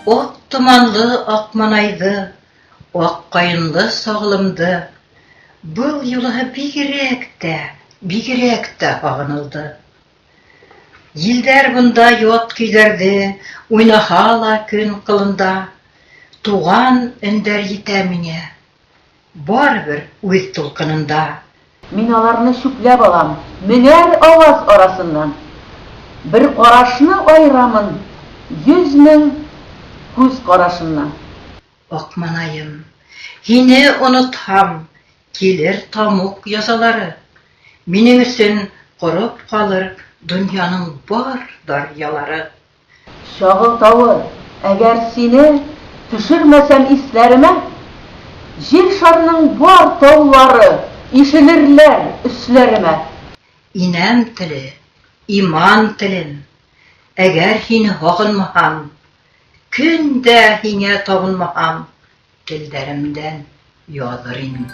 Ot tumanlı akmanaydı, ak kayınlı sağlımdı. Bu yolu bigirek de ağınıldı. Yilder bunda yot küylerdi, oynahala gün kılında. Tuğan önder yitemine, bar bir üz tulkınında. Min alarını şüklep alam, müner avaz arasından. Bir qaraşını ayramın, 100.000 göz qaraşından. Okmanayım, yine unutam, gelir tamuk yasaları. Benim için kurup kalır dünyanın bar daryaları. Şağıl tavı, eğer seni düşürmesem islerime, jir şarının bar tavları işilirler üslerime. İnem tili, iman tilin, eğer hini hoğunmaham, günde hine tavunmaham, dilderimden yolurun.